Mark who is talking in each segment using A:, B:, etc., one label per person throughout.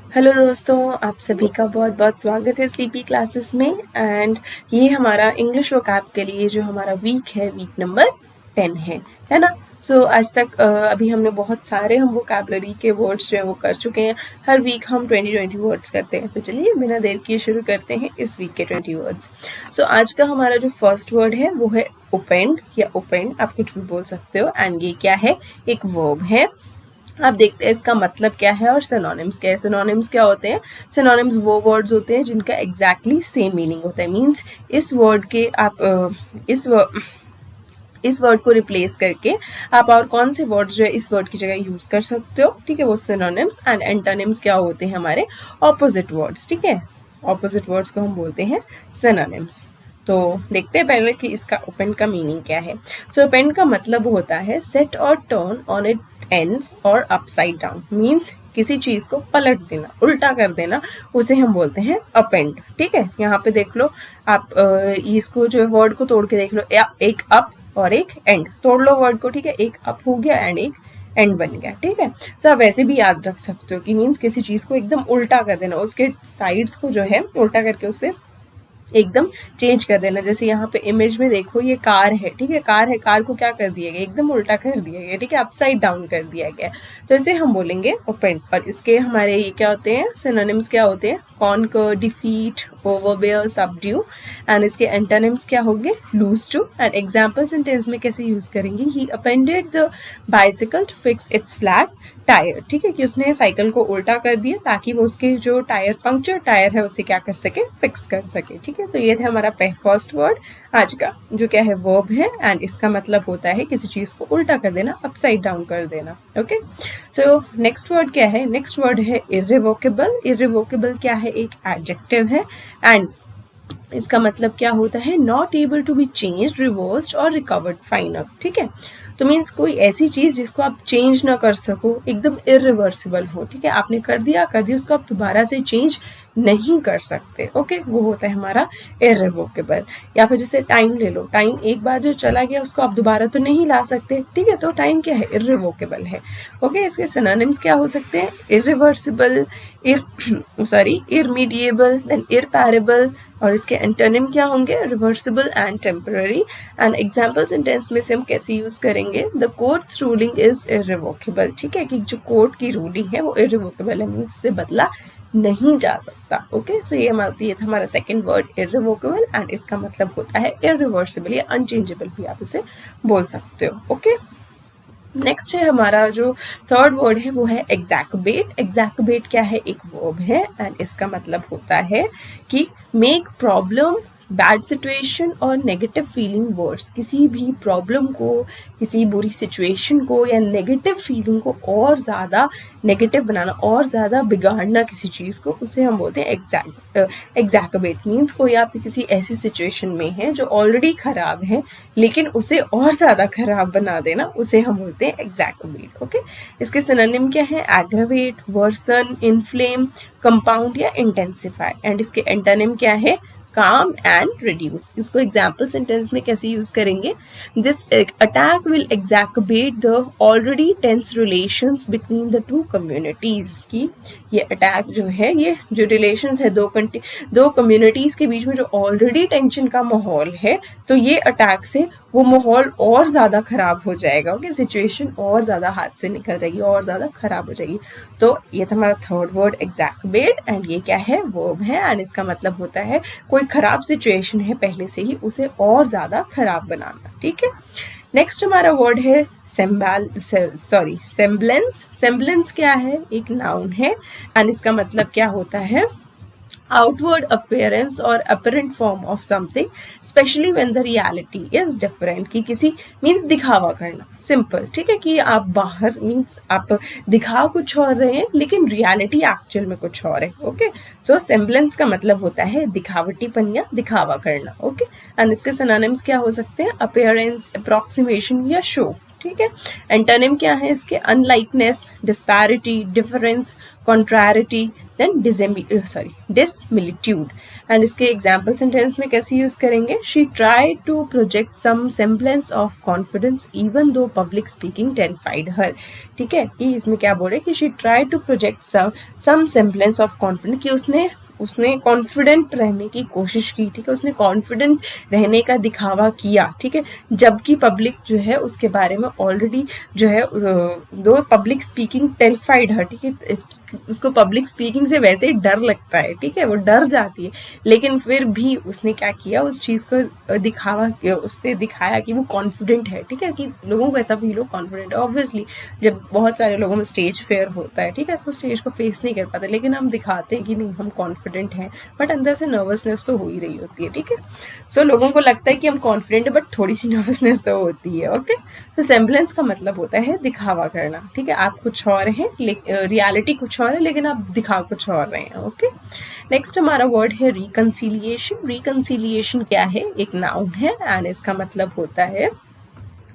A: Hello दोस्तों, आप सभी का बहुत बहुत स्वागत है स्लीपी क्लासेस में। एंड ये हमारा इंग्लिश वोकैब के लिए जो हमारा वीक है, वीक नंबर 10 है ना। सो आज तक अभी हमने बहुत सारे हम वोकैबलरी के वर्ड्स जो है वो कर चुके हैं। हर वीक हम 20 वर्ड्स करते हैं। तो चलिए बिना देर किए शुरू करते हैं इस वीक के 20 वर्ड्स। सो आज का हमारा जो फर्स्ट वर्ड है वो है ओपेंड या ओपेंड, आप कुछ भी बोल सकते हो। एंड ये क्या है? एक वर्ब है। आप देखते हैं इसका मतलब क्या है और सिनोनिम्स क्या है। सिनोनिम्स क्या होते हैं? सिनोनिम्स वो वर्ड्स होते हैं जिनका एग्जैक्टली सेम मीनिंग होता है। मीन्स इस वर्ड के आप इस वर्ड को रिप्लेस करके आप और कौन से वर्ड्स जो है इस वर्ड की जगह यूज कर सकते हो। ठीक है, वो सिनोनिम्स। एंड एंटोनिम्स क्या होते हैं? हमारे ऑपोजिट वर्ड्स। ठीक है, ऑपोजिट वर्ड्स को हम बोलते हैं सिनोनिम्स। तो देखते हैं पहले कि इसका ओपन का मीनिंग क्या है। सो ओपन का मतलब होता है सेट और टर्न ऑन इट एंड्स और अपसाइड डाउन। मीन्स किसी चीज को पलट देना, उल्टा कर देना, उसे हम बोलते हैं अपेंड। ठीक है, यहाँ पे देख लो आप, इसको जो वर्ड को तोड़ के देख लो। एक अप और एक एंड, तोड़ लो वर्ड को। ठीक है, एक अप हो गया एंड एक एंड बन गया। ठीक है, सो आप वैसे भी याद रख सकते हो कि मीन्स किसी चीज को एकदम उल्टा कर देना, उसके साइड्स को जो है उल्टा करके उसे एकदम चेंज कर देना। जैसे यहाँ पे इमेज में देखो, ये कार है। ठीक है, कार है, कार को क्या कर दिया गया? एकदम उल्टा कर दिया गया। ठीक है, अपसाइड डाउन कर दिया गया। तो इसे हम बोलेंगे ओपेंड। और इसके हमारे ये क्या होते हैं? सिनोनिम्स क्या होते हैं? Conquer, defeat, overbear, subdue. And इसके एंटोनिम्स क्या होंगे? Lose to. And example sentence में कैसे यूज करेंगे? He appended the bicycle to fix its flat tyre. ठीक है, कि उसने साइकिल को उल्टा कर दिया ताकि वो उसके जो टायर, पंक्चर टायर है, उसे क्या कर सके? फिक्स कर सके। ठीक है, तो ये था हमारा फर्स्ट वर्ड आज का, जो क्या है? वर्ब है। एंड इसका मतलब होता है किसी चीज को उल्टा कर देना, अपसाइड डाउन कर देना। ओके, सो नेक्स्ट वर्ड क्या है? नेक्स्ट वर्ड है इर्रिवोकेबल। इर्रिवोकेबल क्या है? एक एडजेक्टिव है। एंड इसका मतलब क्या होता है? Not able to be changed, reversed और रिकवर्ड फाइनल। ठीक है, तो मीन्स कोई ऐसी चीज जिसको आप चेंज ना कर सको, एकदम इरिवर्सिबल हो। ठीक है, आपने कर दिया, उसको आप दोबारा से चेंज नहीं कर सकते। ओके, वो होता है हमारा इरिवोकेबल। या फिर जैसे टाइम ले लो, टाइम एक बार जो चला गया उसको आप दोबारा तो नहीं ला सकते। ठीक है, तो टाइम क्या है? इरिवोकेबल है। ओके, इसके सिनोनिम्स क्या हो सकते हैं? Irreversible, irremediable, then irreparable. और इसके एंटोनिम क्या होंगे? Reversible and temporary. And example sentence में से हम कैसे यूज करेंगे? The court's ruling is irrevocable. ठीक है, कि जो कोर्ट की रूलिंग है वो इरिवोकेबल है, मीन्स से बदला नहीं जा सकता। ओके, सो ये था हमारा सेकंड वर्ड इरिवोकेबल। एंड इसका मतलब होता है इरिवर्सिबल या अनचेंजेबल भी आप इसे बोल सकते हो। ओके, नेक्स्ट है हमारा जो थर्ड वर्ड है वो है एग्जैक्युबेट। एग्जैक्युबेट क्या है? एक वर्ब है। एंड इसका मतलब होता है कि मेक प्रॉब्लम, बैड सिचुएशन और नेगेटिव फीलिंग वर्स। किसी भी प्रॉब्लम को, किसी बुरी सिचुएशन को या नेगेटिव फीलिंग को और ज़्यादा नेगेटिव बनाना, और ज़्यादा बिगाड़ना किसी चीज़ को, उसे हम बोलते हैं एग्जैक्युबेट। मीन्स कोई आप किसी ऐसी सिचुएशन में है जो ऑलरेडी खराब है लेकिन उसे और ज़्यादा खराब बना देना, उसे हम बोलते हैं एग्जैक्युबेट। ओके, इसके सिनोनिम क्या है? एग्रावेट, वर्सन, इन्फ्लेम, कंपाउंड या इंटेंसिफाई। एंड इसके एंटोनिम क्या है? Calm and reduce. इसको एग्जाम्पल सेंटेंस में कैसे यूज करेंगे? This attack will exacerbate the already tense relations between the two communities. की ये अटैक जो है, ये जो रिलेशंस है दो कम्युनिटीज के बीच में जो ऑलरेडी टेंशन का माहौल है, तो ये अटैक से वो माहौल और ज्यादा खराब हो जाएगा। ओके, सिचुएशन और ज्यादा हाथ से निकल जाएगी, और ज्यादा खराब हो जाएगी। तो ये था हमारा थर्ड वर्ड एग्जैक्युबेट। एंड ये क्या है? वर्ब है। एंड इसका मतलब होता है कोई खराब सिचुएशन है पहले से ही, उसे और ज्यादा खराब बनाना। ठीक है, नेक्स्ट हमारा वर्ड है सेम्बलेंस। सेम्बलेंस क्या है? एक नाउन है। एंड इसका मतलब क्या होता है? outward appearance or apparent form of something, especially when the reality is different। कि किसी मीन्स दिखावा करना, सिंपल। ठीक है, कि आप बाहर मीन्स आप दिखा कुछ और रहे हैं लेकिन रियलिटी एक्चुअल में कुछ और है। ओके, सो सेम्बलेंस का मतलब होता है दिखावटीपन या दिखावा करना। ओके, एंड इसके सिनोनिम्स क्या हो सकते हैं? अपीयरेंस, अप्रोक्सीमेशन या शो। ठीक है। एंटोनिम क्या है इसके? Unlikeness, disparity, difference, contrariety, then dissimilitude. And इसके एग्जाम्पल सेंटेंस में कैसे यूज करेंगे? She try to project some semblance of confidence even though public speaking terrified her. ठीक है, कि इसमें क्या बोल रहे कि she try to project some semblance of confidence, कि उसने कॉन्फिडेंट रहने की कोशिश की। ठीक है, उसने कॉन्फिडेंट रहने का दिखावा किया। ठीक है, जबकि पब्लिक जो है उसके बारे में ऑलरेडी जो है दो पब्लिक स्पीकिंग टेरिफाइड है। ठीक है, उसको पब्लिक स्पीकिंग से वैसे ही डर लगता है। ठीक है, वो डर जाती है, लेकिन फिर भी उसने क्या किया, उस चीज को उससे दिखाया कि वो कॉन्फिडेंट है। ठीक है, कि लोगों को ऐसा फील हो कॉन्फिडेंट है। ऑब्वियसली जब बहुत सारे लोगों में स्टेज फेयर होता है, ठीक है, तो स्टेज को फेस नहीं कर पाते, लेकिन हम दिखाते हैं कि नहीं हम कॉन्फिडेंट हैं, बट अंदर से नर्वसनेस तो हो ही रही होती है। ठीक है, सो लोगों को लगता है कि हम कॉन्फिडेंट है, बट थोड़ी सी नर्वसनेस तो होती है। ओके, तो सेम्बलेंस का मतलब होता है दिखावा करना। ठीक है, आप कुछ और हैं, रियलिटी कुछ और है, लेकिन आप दिखा कुछ और रहे हैं। ओके, नेक्स्ट हमारा वर्ड है रिकंसिलिएशन। रिकंसिलिएशन क्या है? एक नाउन है एंड इसका मतलब होता है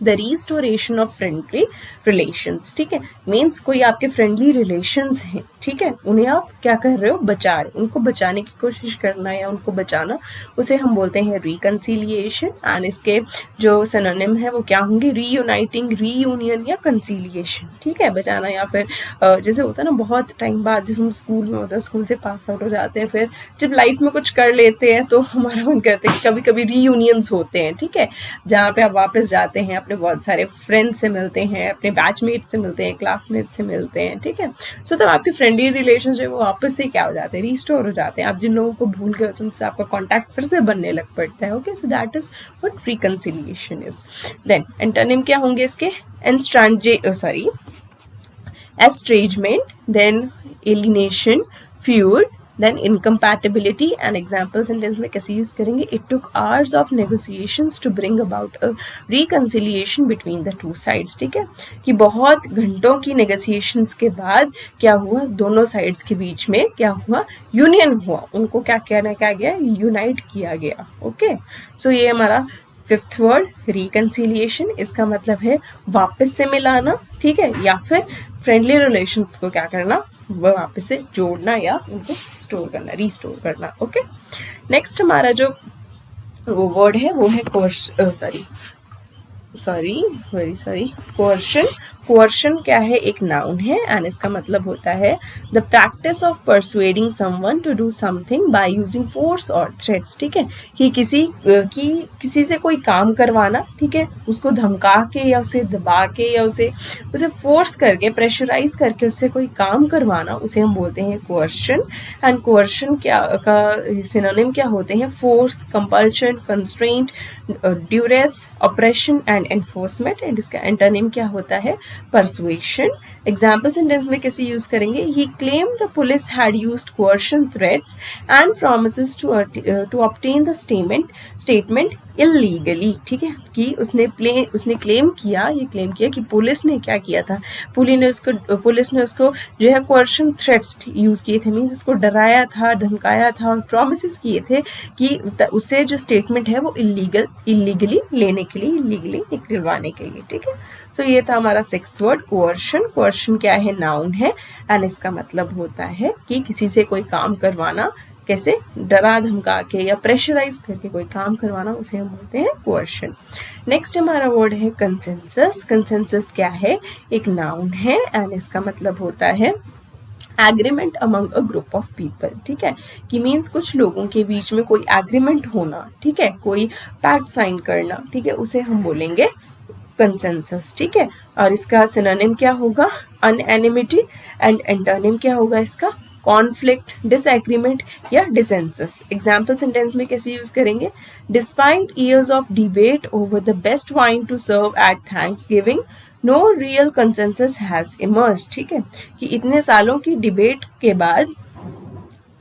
A: the restoration of friendly relations. ठीक है, मीन्स कोई आपके फ्रेंडली रिलेशंस हैं, ठीक है, उन्हें आप क्या कर रहे हो? बचा रहे हो, उनको बचाने की कोशिश करना या उनको बचाना, उसे हम बोलते हैं रिकंसिलिएशन। एंड इसके जो सिनोनिम है वो क्या होंगे? रीयूनाइटिंग, रीयूनियन या कंसिलिएशन। ठीक है, बचाना या फिर जैसे होता है ना, बहुत टाइम बाद जब हम स्कूल में होता है, स्कूल से पास आउट हो जाते हैं, फिर जब लाइफ में कुछ कर लेते हैं तो हमारा मन करता है कि कभी कभी रीयूनियंस होते हैं। ठीक है, जहाँ पे आप वापस जाते हैं, अपने बहुत सारे फ्रेंड्स से मिलते हैं, अपने बैचमेट से मिलते हैं, क्लासमेट से मिलते हैं। ठीक है, सो तब आपके फ्रेंडली रिलेशन जो है वो वापस से क्या हो जाते हैं? रिस्टोर हो जाते हैं। आप जिन लोगों को भूल गए तो उनसे आपका कॉन्टैक्ट फिर से बनने लग पड़ता है। Okay, so that is what reconciliation is. Then antonym क्या होंगे इसके? estrangement, then alienation, feud, then incompatibility। and example sentence में कैसे यूज करेंगे? it took hours of negotiations to bring about a reconciliation between the two sides। ठीक है, कि बहुत घंटों की नेगोशिएशंस के बाद क्या हुआ? दोनों साइड्स के बीच में क्या हुआ? यूनियन हुआ, उनको क्या गया? यूनाइट किया गया। ओके, सो ये हमारा फिफ्थ वर्ड रिकंसिलिएशन। इसका मतलब है वापस से मिलाना। ठीक है, या फिर फ्रेंडली रिलेशंस को क्या करना? वो वापस से जोड़ना या उनको स्टोर करना, रिस्टोर करना। ओके, नेक्स्ट हमारा जो वो वर्ड है वो है कोअर्शन। कोअर्शन क्या है? एक नाउन है एंड इसका मतलब होता है the practice of persuading someone to do something by using force और थ्रेट्स। ठीक है, कि किसी से कोई काम करवाना, ठीक है, उसको धमका के या उसे दबा के या उसे फोर्स करके, प्रेशराइज करके उससे कोई काम करवाना, उसे हम बोलते हैं कोअर्शन। एंड कोअर्शन का सिनोनिम क्या होते हैं? Force, compulsion, constraint, duress, operation and enforcement. And इसका एंटोनिम क्या होता है? परसुएशन। एग्जाम्पल सेंटेंस में कैसे यूज करेंगे? He claim the police had used coercion, threats and promises to obtain the statement illegally. ठीक है, कि उसने क्लेम किया कि पुलिस ने क्या किया था? पुलिस ने उसको जो है कोअर्शन थ्रेट्स यूज किए थे, मीन्स उसको डराया था, धमकाया था और प्रॉमिसेस किए थे कि उससे जो स्टेटमेंट है वो इलीगली लेने के लिए, इलीगली निकलवाने के लिए। ठीक है, सो ये था हमारा सिक्स्थ वर्ड कोअर्शन। कोअर्शन क्या है? नाउन है एंड इसका मतलब होता है कि किसी से कोई काम करवाना, कैसे? डरा धमका के या प्रेशराइज करके कोई काम करवाना, उसे हम बोलते हैं कोअर्शन। नेक्स्ट हमारा वर्ड है कंसेंसस। कंसेंसस क्या है? एक नाउन है एंड इसका मतलब होता है agreement among a group of people. ठीक है, कि मीन्स कुछ लोगों के बीच में कोई एग्रीमेंट होना, ठीक है, कोई पैक्ट साइन करना, ठीक है, उसे हम बोलेंगे कंसेंसस। ठीक है, और इसका सिनोनिम क्या होगा? अनएनिमिटी। एंड एंटोनिम क्या होगा इसका? कॉन्फ्लिक्ट, डिसएग्रीमेंट या डिसेंसस। एग्जाम्पल सेंटेंस में कैसे यूज करेंगे? Despite years of debate over the best wine to serve at Thanksgiving, no real consensus has emerged. ठीक है, कि इतने सालों की डिबेट के बाद,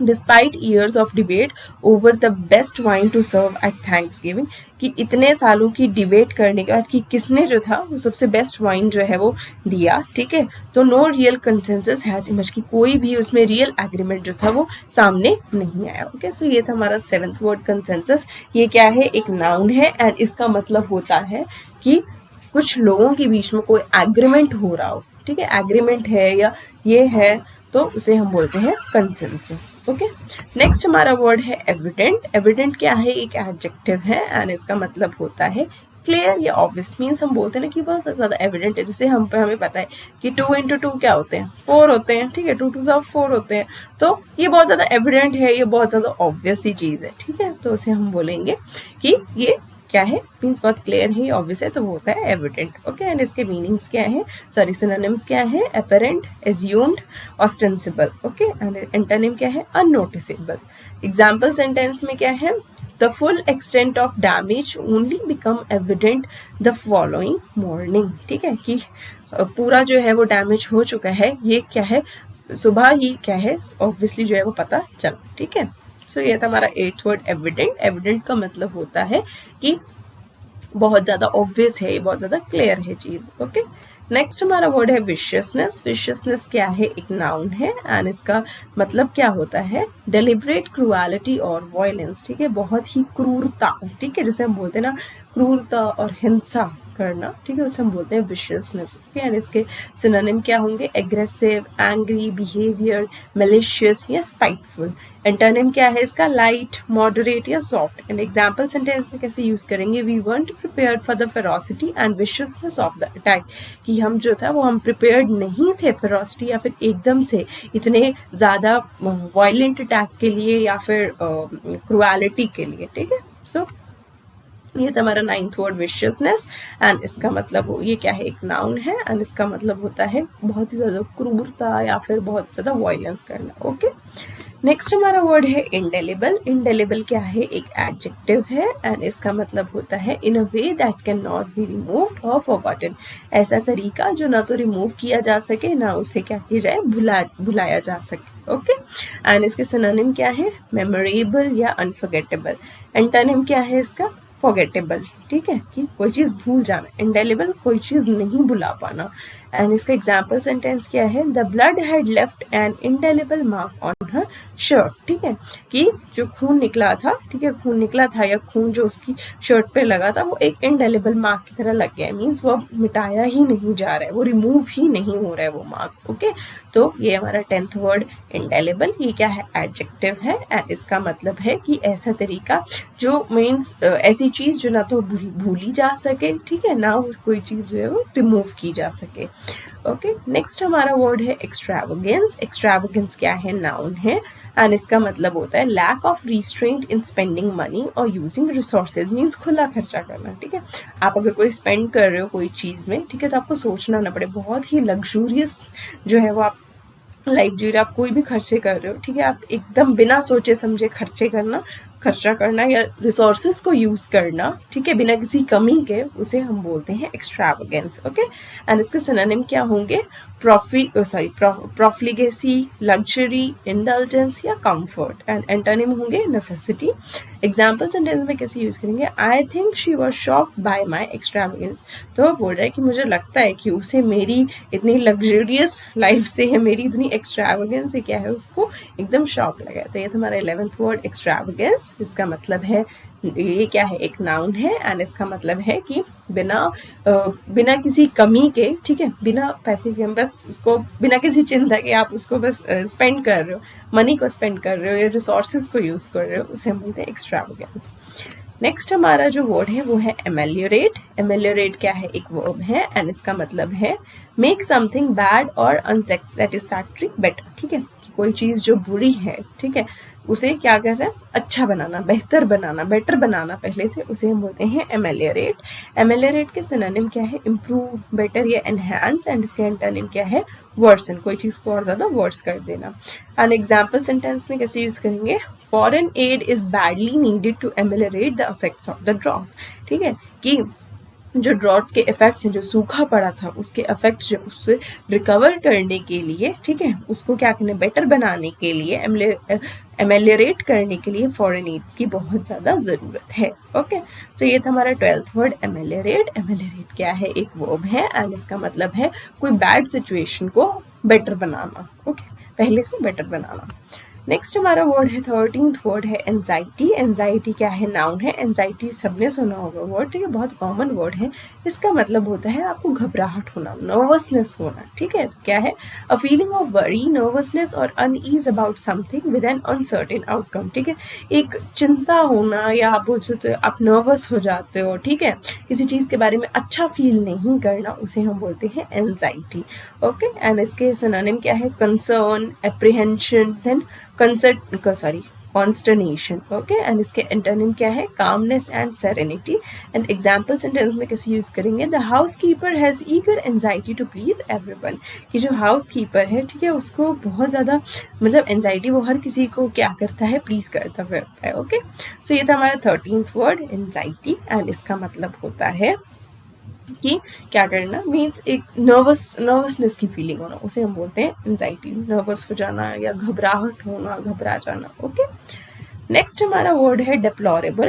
A: despite years of debate over the best wine to serve at Thanksgiving, कि इतने सालों की डिबेट करने के बाद कि किसने जो था वो सबसे बेस्ट वाइन जो है वो दिया। ठीक है, तो no real consensus has emerged, कि कोई भी उसमें रियल एग्रीमेंट जो था वो सामने नहीं आया। ओके, सो ये था हमारा सेवेंथ वर्ड कंसेंसस। ये क्या है? एक नाउन है एंड इसका मतलब होता है कि कुछ लोगों के बीच में कोई एग्रीमेंट हो रहा हो, ठीक है, एग्रीमेंट है या ये है, तो उसे हम बोलते हैं कंसेंसस। ओके, नेक्स्ट हमारा वर्ड है एविडेंट। एविडेंट क्या है, एक एडजेक्टिव है एंड इसका मतलब होता है क्लियर या ऑब्वियस। मीन्स हम बोलते हैं ना कि बहुत ज़्यादा एविडेंट है, जैसे हमें पता है कि 2 × 2 क्या होते हैं, 4 होते हैं, ठीक है, 2 × 2 4 होते हैं, तो ये बहुत ज़्यादा एविडेंट है, ये बहुत ज़्यादा ऑब्वियस ही चीज़ है, ठीक है, तो उसे हम बोलेंगे कि ये क्या है, मीन्स बहुत क्लियर है, ऑब्वियस है, तो वो होता है एविडेंट। ओके, एंड इसके मीनिंग्स क्या है, सॉरी सिनोनिम्स क्या है, apparent, assumed, ostensible. Okay, and antonym क्या है, अननोटिसेबल। एग्जाम्पल सेंटेंस में क्या है, the full extent of damage only become evident the following morning, ठीक है, कि पूरा जो है वो डैमेज हो चुका है, ये क्या है, सुबह ही क्या है ऑब्वियसली जो है वो पता चला, ठीक है। सो ये था हमारा 8th वर्ड एविडेंट। एविडेंट का मतलब होता है कि बहुत ज़्यादा ऑब्वियस है, बहुत ज़्यादा क्लियर है चीज़। ओके, नेक्स्ट हमारा वर्ड है विशियसनेस। विशियसनेस क्या है, एक नाउन है एंड इसका मतलब क्या होता है, डेलिब्रेट क्रूएलिटी और वायलेंस, ठीक है, बहुत ही क्रूरता, ठीक है, जैसे हम बोलते हैं ना क्रूरता और हिंसा करना, ठीक है, उसे हम बोलते हैं विशियसनेस। ओके, एंड इसके सिनोनिम क्या होंगे, एग्रेसिव, एंग्री, बिहेवियर, मैलिशियस या स्पाइटफुल। एंटोनिम क्या है इसका, लाइट, मॉडरेट या सॉफ्ट। एंड एग्जाम्पल सेंटेंस में कैसे यूज करेंगे, we weren't prepared for the ferocity and viciousness of the attack, कि हम जो था वो हम प्रिपेयर्ड नहीं थे फेरोसिटी या फिर एकदम से इतने ज़्यादा वायलेंट अटैक के लिए या फिर क्रुएलिटी के लिए, ठीक है। सो ये था हमारा 9th वर्ड विशियसनेस एंड इसका मतलब ये क्या है, एक नाउन है एंड इसका मतलब होता है बहुत ही ज़्यादा क्रूरता या फिर बहुत ज़्यादा वायलेंस करना। ओके, नेक्स्ट हमारा वर्ड है इंडेलिबल। इंडेलिबल क्या है, एक एडजेक्टिव है एंड इसका मतलब होता है in a way that can not be removed और फॉरगॉटन, ऐसा तरीका जो ना तो रिमूव किया जा सके ना उसे क्या किया जाए, भुलाया जा सके। ओके, एंड इसके सिनोनिम क्या है, मेमोरेबल या अनफॉरगेटेबल। एंटोनिम क्या है इसका, फॉरगेटेबल, ठीक है, कि कोई चीज़ भूल जाना। इंडेलिबल कोई चीज़ नहीं भुला पाना। एंड इसका एग्जाम्पल सेंटेंस क्या है, the blood had left N indelible mark on her shirt, ठीक है, कि जो खून निकला था, ठीक है, खून निकला था या खून जो उसकी शर्ट पे लगा था वो एक इंडेलिबल मार्क की तरह लग गया, मीन्स वो मिटाया ही नहीं जा रहा है, वो रिमूव ही नहीं हो रहा है वो मार्क। ओके, तो ये हमारा 10th वर्ड इंडेलिबल, ये क्या है, एडजेक्टिव है एंड इसका मतलब है कि ऐसा तरीका जो मीन्स ऐसी चीज़ जो ना तो भूली जा सके, ठीक है, ना कोई चीज़ जो है वो रिमूव की जा सके। ओके, नेक्स्ट हमारा वर्ड है एक्सट्रावेगेंस। एक्सट्रावेगेंस क्या है, नाउन है एंड इसका मतलब होता है lack of restraint in spending money और यूजिंग रिसोर्सेज, मीन्स खुला खर्चा करना, ठीक है। आप अगर कोई स्पेंड कर रहे हो कोई चीज़ में, ठीक है, तो आपको सोचना ना पड़े, बहुत ही लग्जूरियस जो है वो आप लाइफ जी रहे, आप कोई भी खर्चे कर रहे हो, ठीक है, आप एकदम बिना सोचे समझे खर्चा करना या रिसोर्सेज को यूज करना, ठीक है, बिना किसी कमी के, उसे हम बोलते हैं एक्सट्रावेगेंस। ओके, एंड इसके सिनोनिम क्या होंगे, प्रॉफिलिगेसी, लग्जरी, इंडल्जेंस या कंफर्ट। एंड एंटोनिम होंगे नेसेसिटी। एग्जाम्पल सेंटेंस में कैसे यूज करेंगे, I think she was shocked by my extravagance, तो बोल रहा है कि मुझे लगता है कि उसे मेरी इतनी लग्जरियस लाइफ से है, मेरी इतनी एक्सट्रावेगेंस से क्या है, उसको एकदम शॉक लगा। तो ये था हमारा 11th वर्ड एक्सट्रावेगेंस। इसका मतलब है, ये क्या है, एक नाउन है एंड इसका मतलब है कि बिना किसी कमी के, ठीक है, बिना पैसे के, हम बस उसको बिना किसी चिंता के आप उसको बस स्पेंड कर रहे हो, मनी को स्पेंड कर रहे हो या रिसोर्सेज को यूज कर रहे हो, उसे हम बोलते हैं एक्सट्रावेगेंस। नेक्स्ट हमारा जो वर्ड है वो है एमेलियोरेट। एमेलियोरेट क्या है, एक वर्ब है एंड इसका मतलब है मेक समथिंग बैड और अनसेटिस्फैक्टरी बेटर, ठीक है, कि कोई चीज़ जो बुरी है, ठीक है, उसे क्या कर रहा है, अच्छा बनाना, बेहतर बनाना, बेटर बनाना पहले से, उसे हम बोलते हैं एमेलियोरेट। एमेलियोरेट के सिनोनिम क्या है, इम्प्रूव, बेटर या एनहांस एंड इसके एंटोनिम क्या है, वर्सन, कोई चीज़ को और ज़्यादा वर्स कर देना। एंड एग्जाम्पल सेंटेंस में कैसे यूज करेंगे, foreign aid is badly needed to ameliorate the effects of the drought, ठीक है, कि जो ड्रॉट के इफेक्ट्स हैं, जो सूखा पड़ा था उसके इफेक्ट्स जो उससे रिकवर करने के लिए, ठीक है, उसको क्या करने, बेटर बनाने के लिए, एमेलियोरेट करने के लिए फॉरेन एड्स की बहुत ज़्यादा ज़रूरत है। ओके, सो ये था हमारा 12th वर्ड एमेलियोरेट। एमेलियोरेट क्या है, एक वर्ब है एंड इसका मतलब है कोई बैड सिचुएशन को बेटर बनाना, ओके, पहले से बेटर बनाना। नेक्स्ट हमारा वर्ड है 13th वर्ड है एंजाइटी। एंजाइटी क्या है? नाउन है। एंजाइटी सबने सुना होगा वर्ड, ठीक है, बहुत कॉमन वर्ड है। इसका मतलब होता है आपको घबराहट होना, नर्वसनेस होना, ठीक है। क्या है? A feeling of worry, nervousness और unease about something with an uncertain outcome, ठीक है। एक चिंता होना, या आप बोल सकते हो आप नर्वस हो जाते हो, ठीक है, किसी चीज़ के बारे में अच्छा फील नहीं करना, उसे हम बोलते हैं एंजाइटी। ओके, एंड इसके सिनोनिम क्या है? Concern, apprehension, then consternation. Okay, and इसके एंटोनिम क्या है? Calmness and serenity. And example sentence में कैसे यूज करेंगे? The house keeper has eager anxiety to please everyone. कि जो हाउस कीपर है, ठीक है, उसको बहुत ज्यादा मतलब एंजाइटी, वो हर किसी को क्या करता है? प्लीज करता फिरता है। ओके, सो ये था हमारा 13th वर्ड एंजाइटी, एंड इसका मतलब होता है कि क्या करना, मीन्स एक नर्वसनेस की फीलिंग होना, उसे हम बोलते हैं एंजाइटी। नर्वस हो जाना या घबराहट होना, घबरा जाना। ओके, नेक्स्ट हमारा वर्ड है डिप्लोरेबल।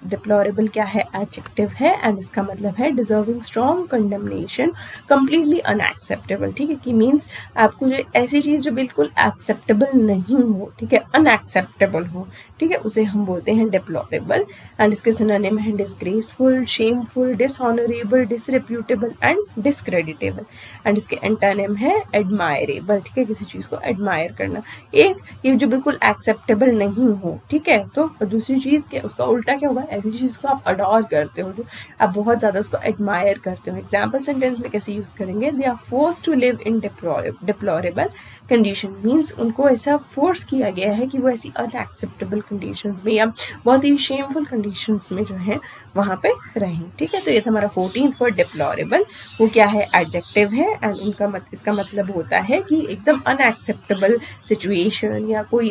A: डिप्लोरेबल क्या है? एडजेक्टिव है, एंड इसका मतलब है deserving strong condemnation, completely unacceptable, ठीक है। कि मीन्स आपको जो ऐसी चीज जो बिल्कुल एक्सेप्टेबल नहीं हो, ठीक है, अनएक्सेप्टेबल हो, ठीक है, उसे हम बोलते हैं डिप्लोरेबल। एंड इसके सिनोनिम है disgraceful, shameful, dishonourable, disreputable and discreditable. And इसके एंटोनिम है एडमायरेबल, ठीक है, किसी चीज को एडमायर करना। एक ये जो बिल्कुल एक्सेप्टेबल नहीं हो, ठीक है, तो दूसरी चीज क्या, उसका उल्टा क्या होगा? ऐसी चीज को आप अडोर करते हो, आप बहुत ज्यादा उसको एडमायर करते हो। एग्जाम्पल सेंटेंस में कैसे यूज करेंगे? They are force to live in deplorable condition, means उनको ऐसा फोर्स किया गया है कि वो ऐसी अनएक्सेप्टेबल कंडीशंस में या बहुत ही शेमफुल कंडीशंस में जो है वहां पे रहें, ठीक है। तो ये था हमारा 14th वर्ड डिप्लोरेबल। वो क्या है? एडजेक्टिव है, एंड इसका मतलब होता है कि एकदम अनएक्सेप्टेबल सिचुएशन या कोई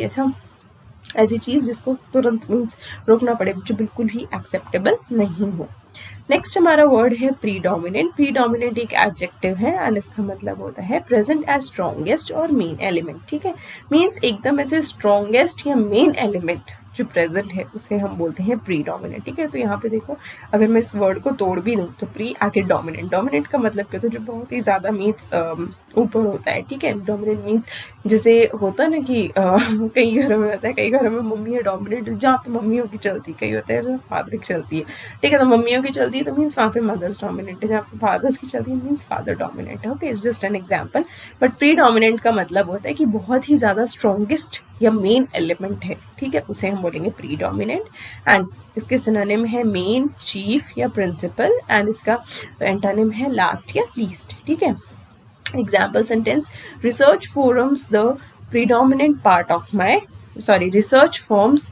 A: ऐसी चीज जिसको तुरंत मीन्स रोकना पड़े, जो बिल्कुल ही एक्सेप्टेबल नहीं हो। नेक्स्ट हमारा वर्ड है प्रीडोमिनेंट। प्रीडोमिनेंट एक एडजेक्टिव है, एंड इसका मतलब होता है प्रेजेंट एज स्ट्रॉन्गेस्ट और मेन एलिमेंट, ठीक है। मीन्स एकदम ऐसे स्ट्रॉन्गेस्ट या मेन एलिमेंट जो प्रेजेंट है उसे हम बोलते हैं प्रीडोमिनेंट, ठीक है। तो यहाँ पे देखो, अगर मैं इस वर्ड को तोड़ भी दूँ तो प्री आके डोमिनेंट, डोमिनेंट का मतलब क्या? तो जो बहुत ही ज्यादा मीन्स ऊपर होता है, ठीक है। डोमिनेंट मीन्स जैसे होता है ना कि कई घरों में होता है, कई घरों में मम्मी है डोमिनेंट, जहाँ पे मम्मियों की चलती, कई होता है फादर की चलती है, ठीक है। तो मम्मियों की चलती है तो मीन्स वहाँ पे मदर्स डोमिनेंट है, जहाँ पे फादर्स की चलती है मीन्स फादर डोमिनेंट है। Okay, it's just an example. But pre dominant का मतलब होता है कि बहुत ही ज्यादा स्ट्रॉन्गेस्ट या मेन एलिमेंट है, ठीक है, उसे हम बोलेंगे प्री डोमिनेंट। एंड इसके सिनोनिम है मेन, चीफ या प्रिंसिपल, एंड इसका एंटोनिम है लास्ट या लीस्ट, ठीक है। Example sentence: research forms the predominant part of my research forms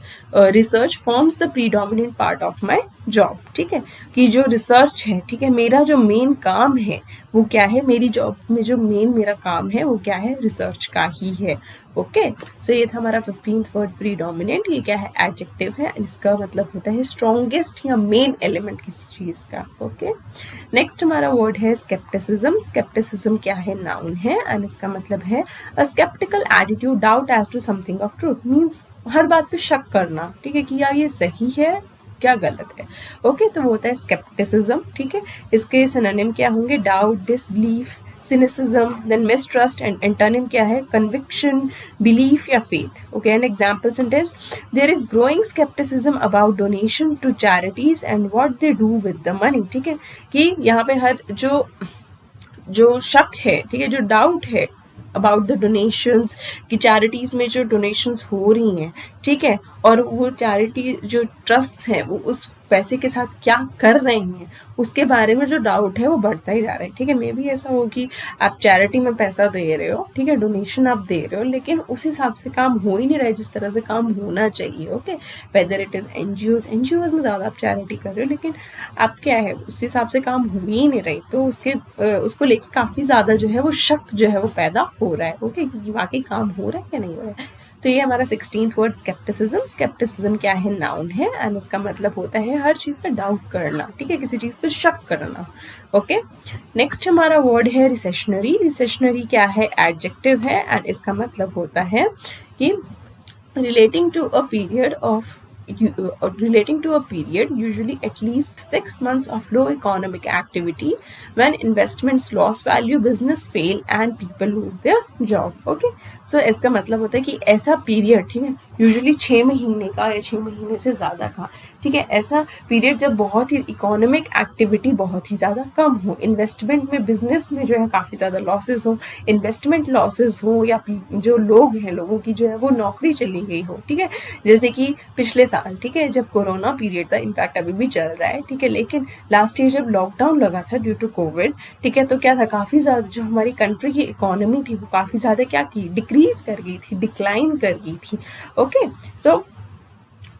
A: the predominant part of my job, ठीक है। कि जो रिसर्च है, ठीक है, मेरा जो मेन काम है वो क्या है? मेरी जॉब में जो मेन मेरा काम है वो क्या है? रिसर्च का ही है। ओके, सो ये था हमारा 15th वर्ड प्रीडोमिनेंट। ये क्या है? एडजेक्टिव है, इसका मतलब होता है स्ट्रॉन्गेस्ट या मेन एलिमेंट किसी चीज का। ओके, नेक्स्ट हमारा वर्ड है स्केप्टिसिज्म। स्केप्टिसिज्म क्या है? नाउन है, एंड इसका मतलब है a sceptical attitude, doubt as to something of truth, means हर बात पे शक करना, ठीक है, कि यार ये सही है क्या गलत है। ओके, तो वो होता है स्केप्टिसिज्म, ठीक है। इसके सिनोनिम क्या होंगे? Doubt, disbelief, cynicism, then mistrust, and antonym क्या है? conviction, belief या faith. Okay, an example sentence: there is growing skepticism about donation to charities and what they do with the money, ठीक है। कि यहाँ पे हर जो शक है, ठीक है, जो डाउट है अबाउट द डोनेशंस, कि चैरिटीज में जो डोनेशंस हो रही हैं, ठीक है, और वो चैरिटी जो ट्रस्ट है वो उस पैसे के साथ क्या कर रहे हैं उसके बारे में जो डाउट है वो बढ़ता ही जा रहा है, ठीक है। मे भी ऐसा हो कि आप चैरिटी में पैसा दे रहे हो, ठीक है, डोनेशन आप दे रहे हो, लेकिन उस हिसाब से काम हो ही नहीं रहा है जिस तरह से काम होना चाहिए। Okay, whether it is NGOs में ज्यादा आप चैरिटी कर रहे हो, लेकिन आप क्या है उस हिसाब से काम हो ही नहीं रही, तो उसको लेकर काफी ज्यादा जो है वो शक जो है वो पैदा हो रहा है। ओके, कि वाकई काम हो रहा है या नहीं हो रहा है। तो ये हमारा 16th वर्ड स्केप्टिसिज्म। स्केप्टिसिज्म क्या है? नाउन है, एंड इसका मतलब होता है हर चीज पे डाउट करना, ठीक है, किसी चीज पे शक करना। ओके, नेक्स्ट हमारा वर्ड है रिसेशनरी। रिसेशनरी क्या है? एडजेक्टिव है, एंड इसका मतलब होता है कि relating to a period of relating to a period usually at least 6 months of low economic activity when investments lost value, business fail and people lose their job. Okay, so इसका मतलब होता है कि ऐसा पीरियड, ठीक है, usually 6 महीने का या 6 महीने से ज़्यादा का, ठीक है, ऐसा पीरियड जब बहुत ही इकोनॉमिक एक्टिविटी बहुत ही ज़्यादा कम हो, इन्वेस्टमेंट में, बिजनेस में जो है काफ़ी ज़्यादा लॉसेस हो, इन्वेस्टमेंट लॉसेस हो, या जो लोग हैं, लोगों की जो है वो नौकरी चली गई हो, ठीक है, जैसे कि पिछले साल, ठीक है, जब कोरोना पीरियड था, इनफैक्ट अभी भी चल रहा है, ठीक है, लेकिन लास्ट ईयर जब लॉकडाउन लगा था ड्यू टू कोविड, ठीक है, तो क्या था, काफ़ी ज़्यादा जो हमारी कंट्री की इकोनॉमी थी वो काफ़ी ज़्यादा क्या की, डिक्रीज कर गई थी, डिक्लाइन कर गई थी. ओके, सो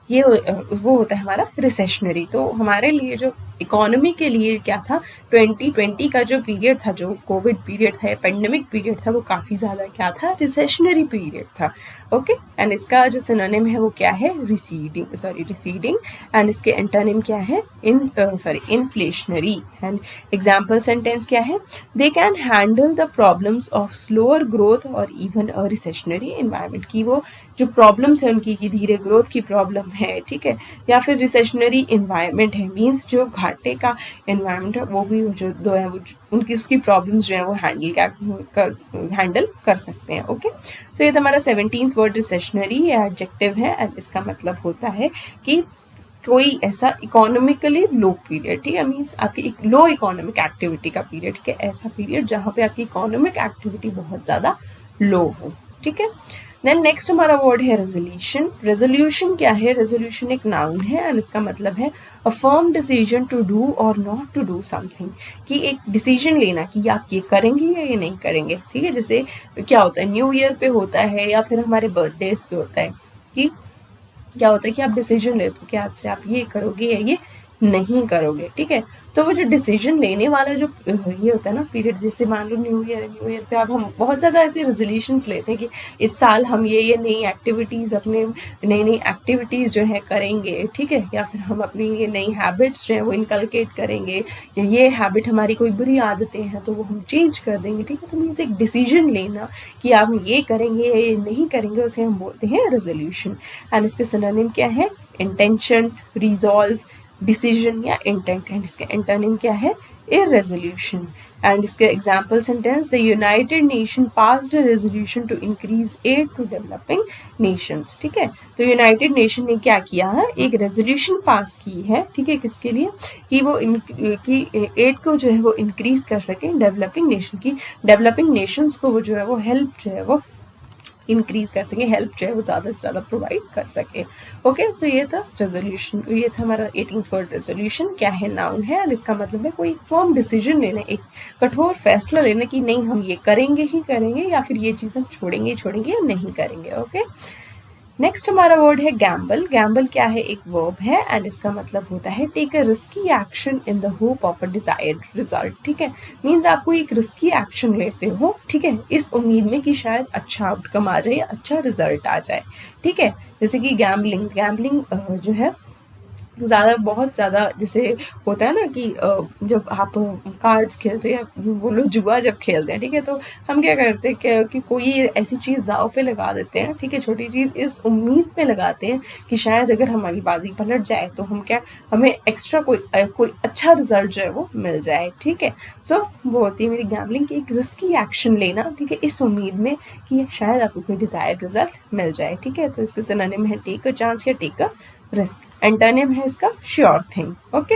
A: ये वो होता है हमारा रिसेशनरी. तो हमारे लिए जो इकोनॉमी के लिए क्या था, 2020 का जो पीरियड था, जो कोविड पीरियड था, पेंडेमिक पीरियड था, वो काफ़ी ज़्यादा क्या था, रिसेशनरी पीरियड था. ओके, एंड इसका जो सिनोनिम है वो क्या है, रिसीडिंग, एंड इसके एंटोनिम क्या है, इन्फ्लेशनरी. एंड एग्जाम्पल सेंटेंस क्या है, they can handle the problems of slower growth और इवन अ रिसेशनरी इन्वायरमेंट. की वो जो प्रॉब्लम्स है उनकी, की धीरे ग्रोथ की प्रॉब्लम है, ठीक है, या फिर रिसेशनरी इन्वायरमेंट है, मीन्स जो घाटे का इन्वायरमेंट है, वो भी जो दो है वो उनकी उसकी प्रॉब्लम्स जो है वो हैंडल कर सकते हैं. ओके, सो ये तो हमारा 17th वर्ड रिसेशनरी एडजेक्टिव है, एंड इसका मतलब होता है कि कोई ऐसा इकोनॉमिकली लो पीरियड, ठीक है, मीन्स आपकी लो इकोनॉमिक एक्टिविटी का पीरियड, ठीक है, ऐसा पीरियड जहाँ पे आपकी इकोनॉमिक एक्टिविटी बहुत ज़्यादा लो हो. ठीक है, देन नेक्स्ट हमारा वर्ड है रेजोल्यूशन. रेजोल्यूशन क्या है, रेजोल्यूशन एक नाउन है, एंड इसका मतलब है a firm decision to do और नॉट टू डू समथिंग. कि एक डिसीजन लेना कि आप ये करेंगे या ये नहीं करेंगे. ठीक है, जैसे क्या होता है, न्यू ईयर पे होता है या फिर हमारे बर्थडेज पे होता है, कि क्या होता है कि आप डिसीजन लेते हो कि आज से आप ये करोगे या ये नहीं करोगे. ठीक है, तो वो जो डिसीजन लेने वाला जो ये होता है ना पीरियड, जैसे मान लो न्यू ईयर पे अब हम बहुत ज़्यादा ऐसे रेजोल्यूशंस लेते हैं कि इस साल हम ये नई एक्टिविटीज़, अपने नई एक्टिविटीज़ जो है करेंगे. ठीक है, या फिर हम अपनी ये नई हैबिट्स जो है वो इनकलकेट करेंगे, या ये हैबिट हमारी कोई बुरी आदतें हैं तो वो हम चेंज कर देंगे. ठीक है, तो मीन्स एक डिसीजन लेना कि आप ये करेंगे या ये नहीं करेंगे, उसे हम बोलते हैं रेजोल्यूशन. एंड इसके सिनोनिम क्या है, इंटेंशन, रिजॉल्व, डिसीजन या इंटेंट. एंड इसका एंटोनिम क्या है, irresolution. एंड इसके example sentence, the United Nation passed a resolution to increase aid to developing nations. ठीक है, तो यूनाइटेड नेशन ने क्या किया है, एक रेजोल्यूशन पास की है. ठीक है, किसके लिए, कि वो कि एड को जो है वो इंक्रीज कर सके, डेवलपिंग नेशन की, डेवलपिंग नेशंस को वो जो है वो हेल्प जो है वो इंक्रीज कर सके, हेल्प जो है वो ज़्यादा से ज़्यादा प्रोवाइड कर सके. ओके, सो ये था रेजोल्यूशन, ये था हमारा 18th वर्ड. रेजोल्यूशन क्या है, नाउन है, और इसका मतलब है कोई फर्म डिसीजन लेना, एक कठोर फैसला लेना कि नहीं हम ये करेंगे ही करेंगे, या फिर ये चीज़ हम छोड़ेंगे या नहीं करेंगे. ओके, नेक्स्ट हमारा वर्ड है गैम्बल. गैम्बल क्या है, एक वर्ब है, एंड इसका मतलब होता है take a risky action in the hope of a desired result. ठीक है, मीन्स आप कोई एक रिस्की एक्शन लेते हो, ठीक है, इस उम्मीद में कि शायद अच्छा आउटकम आ जाए या अच्छा रिजल्ट आ जाए. ठीक है, जैसे कि गैम्बलिंग जो है बहुत ज़्यादा जैसे होता है ना कि जब आप कार्ड्स खेलते हैं या बोलो जुआ जब खेलते हैं, ठीक है, तो हम क्या करते हैं कि कोई ऐसी चीज़ दाव पे लगा देते हैं. ठीक है, छोटी चीज़ इस उम्मीद पे लगाते हैं कि शायद अगर हमारी बाजी पलट जाए तो हमें एक्स्ट्रा कोई अच्छा रिजल्ट जो है वो मिल जाए. ठीक है, सो वो होती है मेरी गैम्बलिंग की, एक रिस्की एक्शन लेना. ठीक है, इस उम्मीद में कि शायद आपको कोई डिजायर्ड रिजल्ट मिल जाए. ठीक है, तो इसके सिनोनिम है टेक अ चांस या टेक अ रिस्क. एंटोनिम है इसका sure thing. Okay,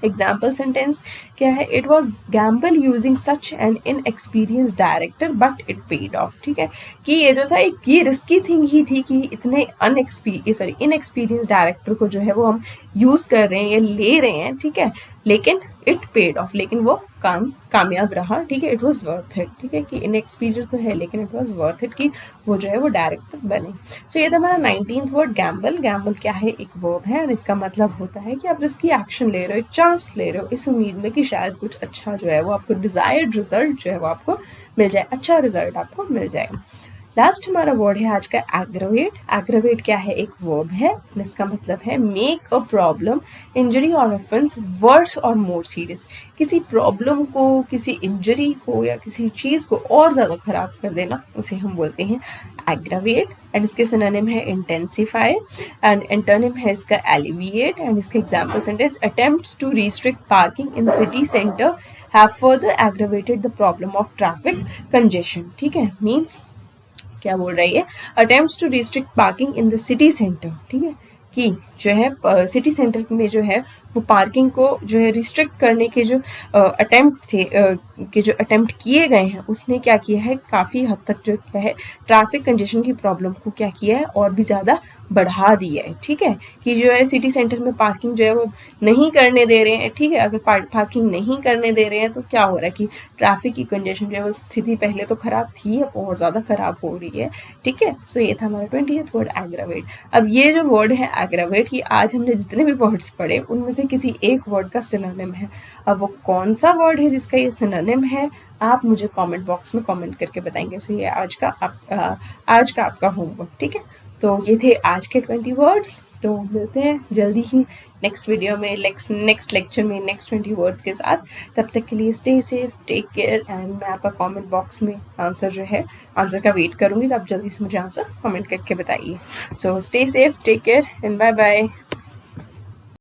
A: example sentence क्या है, it was Gamble using such an inexperience director but it paid of. ठीक है, कि ये जो था ये रिस्की थिंग ही थी कि इतने इनएक्सपीरियंस डायरेक्टर को जो है वो हम यूज कर रहे हैं या ले रहे हैं. ठीक है, लेकिन इट पेड ऑफ, लेकिन वो कामयाब रहा. ठीक है, इट वॉज वर्थ इट. ठीक है, कि इनएक्सपीरियंस तो है लेकिन इट वॉज वर्थ इट कि वो जो है वो डायरेक्टर बने. सो ये था हमारा 19th वर्ड गैम्बल. गैम्बल क्या है, एक वर्ब है, और इसका मतलब होता है कि आप रिस्की एक्शन ले रहे हो, एक चांस ले रहे हो इस उम्मीद में कि शायद कुछ अच्छा जो है वो आपको डिजायर्ड रिजल्ट जो है वो आपको मिल जाए, अच्छा रिजल्ट आपको मिल जाए. लास्ट हमारा वर्ड है आज का एग्रावेट। एग्रावेट क्या है? एक वर्ब है, इसका मतलब है मेक अ प्रॉब्लम, इंजरी और ऑफेंस वर्स और मोर सीरियस। किसी प्रॉब्लम को, किसी इंजरी को या किसी चीज को और ज्यादा खराब कर देना, उसे हम बोलते हैं एग्रावेट। एंड इसके सिनोनिम है इंटेंसिफाई, एंड एंटोनिम है इसका एलिविएट। एंड इसके example sentence, attempts to restrict parking in city centre have further aggravated the problem of traffic congestion। ठीक है, मीन्स क्या बोल रही है? Attempts to restrict parking in the city centre, ठीक है, कि जो है सिटी सेंटर में जो है वो पार्किंग को जो है रिस्ट्रिक्ट करने के जो अटेम्प्ट थे के जो अटेम्प्ट किए गए हैं, उसने क्या किया है, काफ़ी हद तक जो क्या है ट्रैफिक कंजेशन की प्रॉब्लम को क्या किया है, और भी ज़्यादा बढ़ा दिया है। ठीक है, कि जो है सिटी सेंटर में पार्किंग जो है वो नहीं करने दे रहे हैं। ठीक है, अगर पार्किंग नहीं करने दे रहे हैं तो क्या हो रहा है कि ट्रैफिक की कंजेशन जो है वो स्थिति पहले तो खराब थी, अब और ज़्यादा खराब हो रही है। ठीक है, सो ये था हमारा 20th वर्ड एग्रावेट। अब ये जो वर्ड है एग्रावेट, ये आज हमने जितने भी वर्ड्स पढ़े उनमें से किसी एक वर्ड का सिनोनिम है। अब वो कौन सा वर्ड है जिसका ये सिनोनिम है, आप मुझे कमेंट बॉक्स में कमेंट करके बताएंगे। सो ये आज का आपका होमवर्क। ठीक है, तो ये थे आज के 20 वर्ड्स। तो मिलते हैं जल्दी ही नेक्स्ट वीडियो में, नेक्स्ट लेक्चर में नेक्स्ट 20 वर्ड्स के साथ। तब तक के लिए stay safe, take care, and मैं आपका कमेंट बॉक्स में आंसर का वेट करूंगी, तो आप जल्दी से मुझे आंसर कमेंट करके बताइए। So stay safe, take care and bye bye.